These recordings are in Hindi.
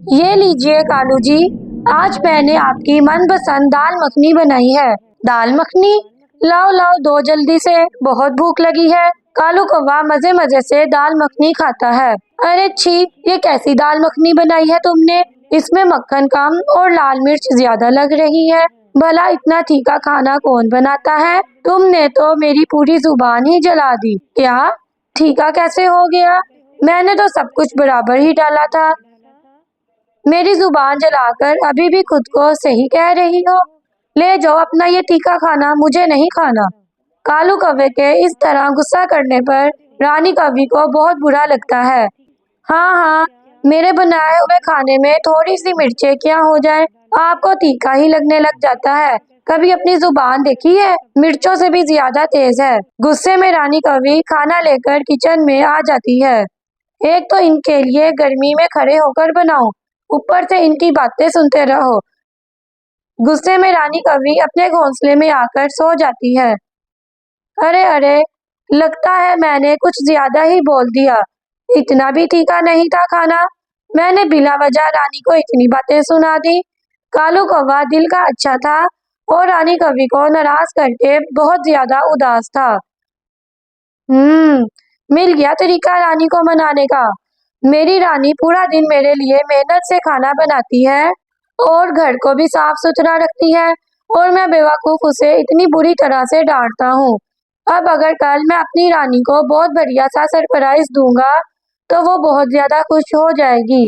ये लीजिए कालू जी, आज मैंने आपकी मनपसंद दाल मखनी बनाई है। दाल मखनी? लाओ लाओ दो जल्दी से, बहुत भूख लगी है। कालू कौवा मजे मजे से दाल मखनी खाता है। अरे छी, ये कैसी दाल मखनी बनाई है तुमने? इसमें मक्खन कम और लाल मिर्च ज्यादा लग रही है। भला इतना तीखा खाना कौन बनाता है? तुमने तो मेरी पूरी जुबान ही जला दी। क्या? तीखा कैसे हो गया? मैंने तो सब कुछ बराबर ही डाला था। मेरी जुबान जलाकर अभी भी खुद को सही कह रही हो? ले जाओ अपना ये तीखा खाना, मुझे नहीं खाना। कालू कौवे के इस तरह गुस्सा करने पर रानी कौवी को बहुत बुरा लगता है। हाँ हाँ, मेरे बनाए हुए खाने में थोड़ी सी मिर्चें क्या हो जाए, आपको तीखा ही लगने लग जाता है। कभी अपनी जुबान देखी है? मिर्चों से भी ज्यादा तेज है। गुस्से में रानी कौवी खाना लेकर किचन में आ जाती है। एक तो इनके लिए गर्मी में खड़े होकर बनाओ, ऊपर से इनकी बातें सुनते रहो। गुस्से में रानी कौवी अपने घोंसले में आकर सो जाती है। अरे अरे, लगता है मैंने कुछ ज्यादा ही बोल दिया। इतना भी तीखा नहीं था खाना। मैंने बिना वजह रानी को इतनी बातें सुना दी। कालू कौवा दिल का अच्छा था और रानी कौवी को नाराज करके बहुत ज्यादा उदास था। मिल गया तरीका रानी को मनाने का। मेरी रानी पूरा दिन मेरे लिए मेहनत से खाना बनाती है और घर को भी साफ सुथरा रखती है, और मैं बेवकूफ उसे इतनी बुरी तरह से डांटता हूँ। अब अगर कल मैं अपनी रानी को बहुत बढ़िया सा सरप्राइज दूंगा तो वो बहुत ज्यादा खुश हो जाएगी।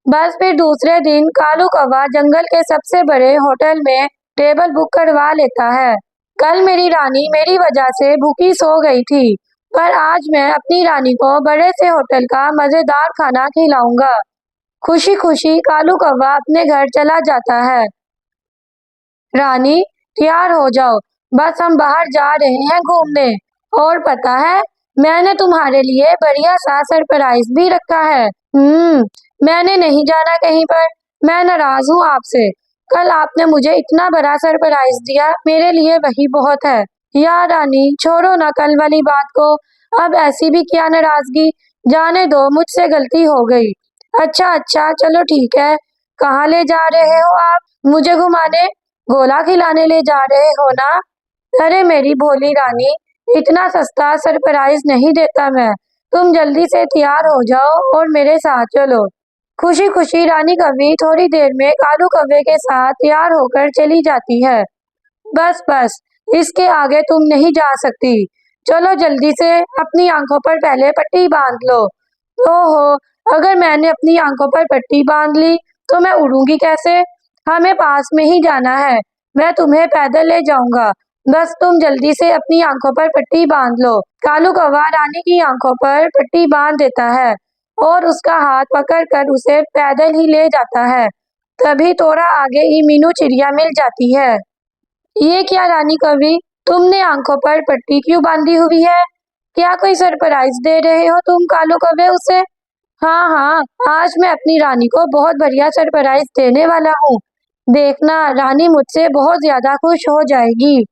बस फिर दूसरे दिन कालू कौवा जंगल के सबसे बड़े होटल में टेबल बुक करवा लेता है। कल मेरी रानी मेरी वजह से भूखी सो गई थी, पर आज मैं अपनी रानी को बड़े से होटल का मजेदार खाना खिलाऊंगा। खुशी खुशी कालू कौवा अपने घर चला जाता है। रानी, तैयार हो जाओ, बस हम बाहर जा रहे हैं घूमने। और पता है, मैंने तुम्हारे लिए बढ़िया सा सरप्राइज भी रखा है। मैंने नहीं जाना कहीं पर। मैं नाराज हूँ आपसे। कल आपने मुझे इतना बड़ा सरप्राइज दिया, मेरे लिए वही बहुत है। यार रानी, छोड़ो ना कल वाली बात को। अब ऐसी भी क्या नाराजगी, जाने दो, मुझसे गलती हो गई। अच्छा अच्छा, चलो ठीक है। कहाँ ले जा रहे हो आप? मुझे घुमाने, गोला खिलाने ले जा रहे हो ना? अरे मेरी भोली रानी, इतना सस्ता सरप्राइज नहीं देता मैं। तुम जल्दी से तैयार हो जाओ और मेरे साथ चलो। खुशी खुशी रानी कौवी थोड़ी देर में कालू कौवे के साथ तैयार होकर चली जाती है। बस बस, इसके आगे तुम नहीं जा सकती। चलो जल्दी से, अपनी आंखों पर पहले पट्टी बांध लो। ओहो, अगर मैंने अपनी आंखों पर पट्टी बांध ली तो मैं उड़ूंगी कैसे? हमें पास में ही जाना है, मैं तुम्हें पैदल ले जाऊंगा। बस तुम जल्दी से अपनी आंखों पर पट्टी बांध लो। कालू कौवा रानी की आंखों पर पट्टी बांध देता है और उसका हाथ पकड़कर उसे पैदल ही ले जाता है। तभी थोड़ा आगे ही मीनू चिड़िया मिल जाती है। ये क्या रानी कवि, तुमने आंखों पर पट्टी क्यों बांधी हुई है? क्या कोई सरप्राइज दे रहे हो तुम कालू कौवे उसे? हाँ हाँ, आज मैं अपनी रानी को बहुत बढ़िया सरप्राइज देने वाला हूँ। देखना, रानी मुझसे बहुत ज्यादा खुश हो जाएगी।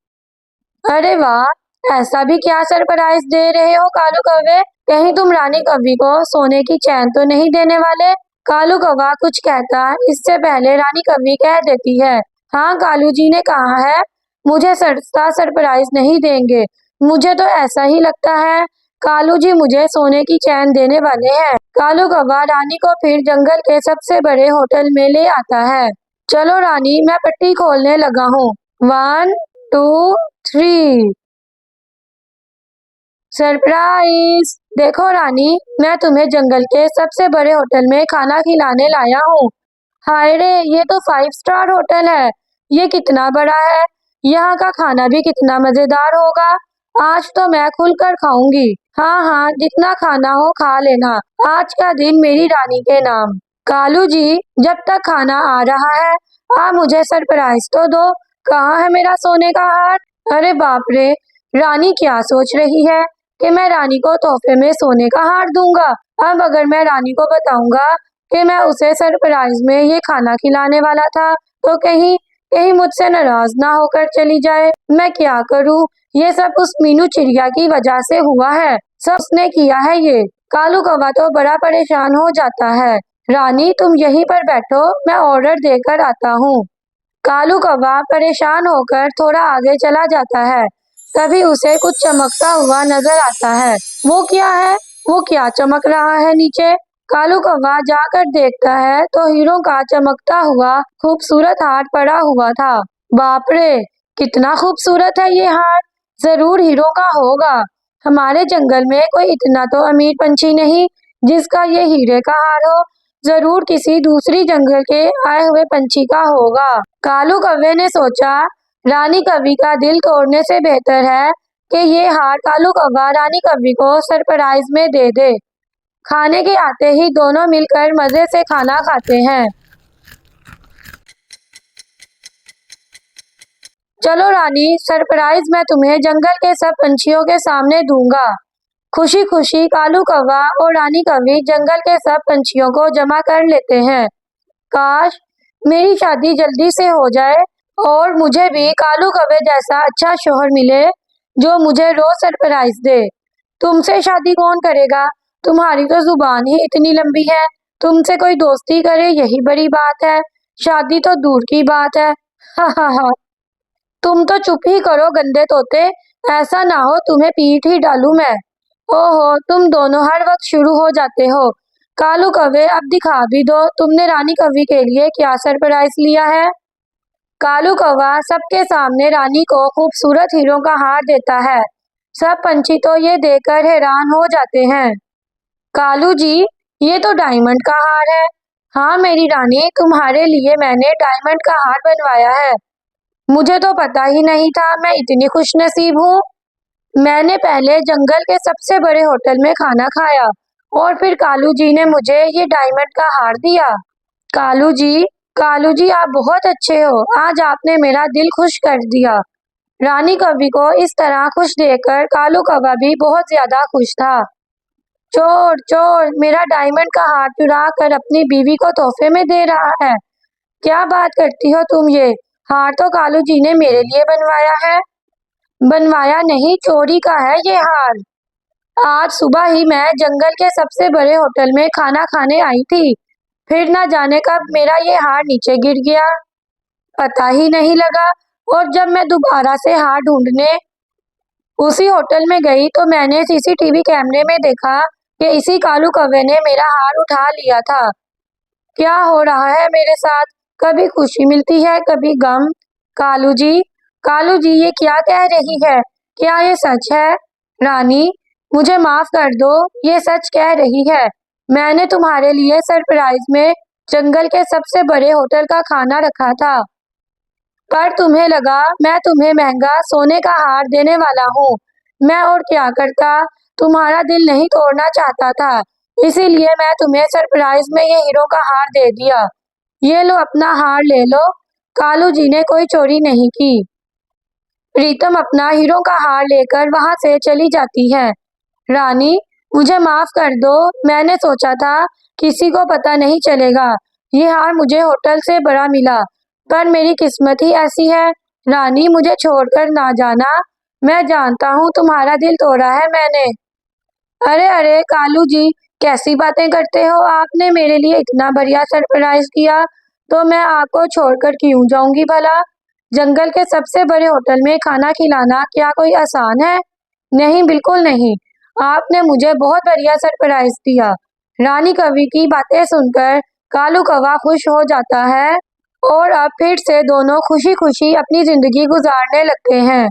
अरे वाह, ऐसा भी क्या सरप्राइज दे रहे हो कालू कौवे? कहीं तुम रानी कौवी को सोने की चैन तो नहीं देने वाले? कालू कौवा कुछ कहता इससे पहले रानी कौवी कह देती है, हाँ कालू जी ने कहा है, मुझे सस्ता सरप्राइज नहीं देंगे। मुझे तो ऐसा ही लगता है कालू जी मुझे सोने की चैन देने वाले हैं। कालू कौवा रानी को फिर जंगल के सबसे बड़े होटल में ले आता है। चलो रानी, मैं पट्टी खोलने लगा हूँ। 1 2 3। सरप्राइज! देखो रानी, मैं तुम्हें जंगल के सबसे बड़े होटल में खाना खिलाने लाया हूँ। हाय रे, ये तो 5 स्टार होटल है। ये कितना बड़ा है, यहाँ का खाना भी कितना मजेदार होगा। आज तो मैं खुलकर खाऊंगी। हाँ हाँ, जितना खाना हो खा लेना। आज का दिन मेरी रानी के नाम। कालू जी, जब तक खाना आ रहा है, आप मुझे सरप्राइज तो दो। कहाँ है मेरा सोने का हार? अरे बाप रे, रानी क्या सोच रही है कि मैं रानी को तोहफे में सोने का हार दूंगा? अब अगर मैं रानी को बताऊंगा कि मैं उसे सरप्राइज में ये खाना खिलाने वाला था तो कहीं कहीं मुझसे नाराज ना होकर चली जाए। मैं क्या करूं? ये सब उस मीनू चिड़िया की वजह से हुआ है, सब उसने किया है ये। कालू कौवा तो बड़ा परेशान हो जाता है। रानी तुम यहीं पर बैठो, मैं ऑर्डर देकर आता हूँ। कालू कौवा परेशान होकर थोड़ा आगे चला जाता है। तभी उसे कुछ चमकता हुआ नजर आता है। वो क्या है? वो क्या चमक रहा है नीचे? कालू कौवा जाकर देखता है तो हीरों का चमकता हुआ खूबसूरत हार पड़ा हुआ था। बाप रे, कितना खूबसूरत है ये हार! जरूर हीरो का होगा। हमारे जंगल में कोई इतना तो अमीर पंछी नहीं जिसका ये हीरे का हार हो। जरूर किसी दूसरी जंगल के आए हुए पंछी का होगा। कालू कौवे ने सोचा, रानी कौवी का दिल तोड़ने से बेहतर है कि ये हार कालू कौवा रानी कौवी को सरप्राइज में दे दे। खाने के आते ही दोनों मिलकर मजे से खाना खाते हैं। चलो रानी, सरप्राइज मैं तुम्हें जंगल के सब पंछियों के सामने दूंगा। खुशी खुशी कालू कौवा और रानी कौवी जंगल के सब पंछियों को जमा कर लेते हैं। काश मेरी शादी जल्दी से हो जाए और मुझे भी कालू कौवे जैसा अच्छा शौहर मिले जो मुझे रोज सरप्राइज दे। तुमसे शादी कौन करेगा? तुम्हारी तो जुबान ही इतनी लंबी है। तुमसे कोई दोस्ती करे यही बड़ी बात है, शादी तो दूर की बात है। हा हा हा। तुम तो चुप ही करो गंदे तोते, ऐसा ना हो तुम्हें पीट ही डालूं मैं। ओहो, तुम दोनों हर वक्त शुरू हो जाते हो। कालू कौवे अब दिखा भी दो तुमने रानी कौवी के लिए क्या सरप्राइज लिया है। कालू कौवा सबके सामने रानी को खूबसूरत हीरों का हार देता है। सब पंछी तो ये देखकर हैरान हो जाते हैं। कालू जी, ये तो डायमंड का हार है। हाँ मेरी रानी, तुम्हारे लिए मैंने डायमंड का हार बनवाया है। मुझे तो पता ही नहीं था, मैं इतनी खुशनसीब हूँ। मैंने पहले जंगल के सबसे बड़े होटल में खाना खाया और फिर कालू जी ने मुझे ये डायमंड का हार दिया। कालू जी, कालू जी आप बहुत अच्छे हो। आज आपने मेरा दिल खुश कर दिया। रानी कौवी को इस तरह खुश देखकर कालू कौवा भी बहुत ज्यादा खुश था। चोर चोर, मेरा डायमंड का हार चुरा कर अपनी बीवी को तोहफे में दे रहा है। क्या बात करती हो तुम? ये हार तो कालू जी ने मेरे लिए बनवाया है। बनवाया नहीं, चोरी का है ये हार। आज सुबह ही मैं जंगल के सबसे बड़े होटल में खाना खाने आई थी, फिर ना जाने कब मेरा ये हार नीचे गिर गया, पता ही नहीं लगा। और जब मैं दोबारा से हार ढूंढने उसी होटल में गई तो मैंने सीसीटीवी कैमरे में देखा कि इसी कालू कौवे ने मेरा हार उठा लिया था। क्या हो रहा है मेरे साथ? कभी खुशी मिलती है, कभी गम। कालू जी, कालू जी ये क्या कह रही है? क्या ये सच है? रानी, मुझे माफ कर दो, ये सच कह रही है। मैंने तुम्हारे लिए सरप्राइज में जंगल के सबसे बड़े होटल का खाना रखा था, पर तुम्हें लगा मैं तुम्हें महंगा सोने का हार देने वाला हूँ। मैं और क्या करता, तुम्हारा दिल नहीं तोड़ना चाहता था, इसीलिए मैं तुम्हें सरप्राइज में ये हीरो का हार दे दिया। ये लो अपना हार ले लो। कालू जी ने कोई चोरी नहीं की। प्रीतम अपना हीरो का हार लेकर वहां से चली जाती है। रानी, मुझे माफ कर दो, मैंने सोचा था किसी को पता नहीं चलेगा। ये हार मुझे होटल से बड़ा मिला, पर मेरी किस्मत ही ऐसी है। रानी मुझे छोड़कर ना जाना, मैं जानता हूँ तुम्हारा दिल तोड़ा है मैंने। अरे अरे कालू जी, कैसी बातें करते हो? आपने मेरे लिए इतना बढ़िया सरप्राइज किया तो मैं आपको छोड़कर क्यों जाऊंगी भला। जंगल के सबसे बड़े होटल में खाना खिलाना क्या कोई आसान है? नहीं, बिल्कुल नहीं। आपने मुझे बहुत बढ़िया सरप्राइज दिया। रानी कौवी की बातें सुनकर कालू कौवा खुश हो जाता है और अब फिर से दोनों खुशी खुशी अपनी जिंदगी गुजारने लगते हैं।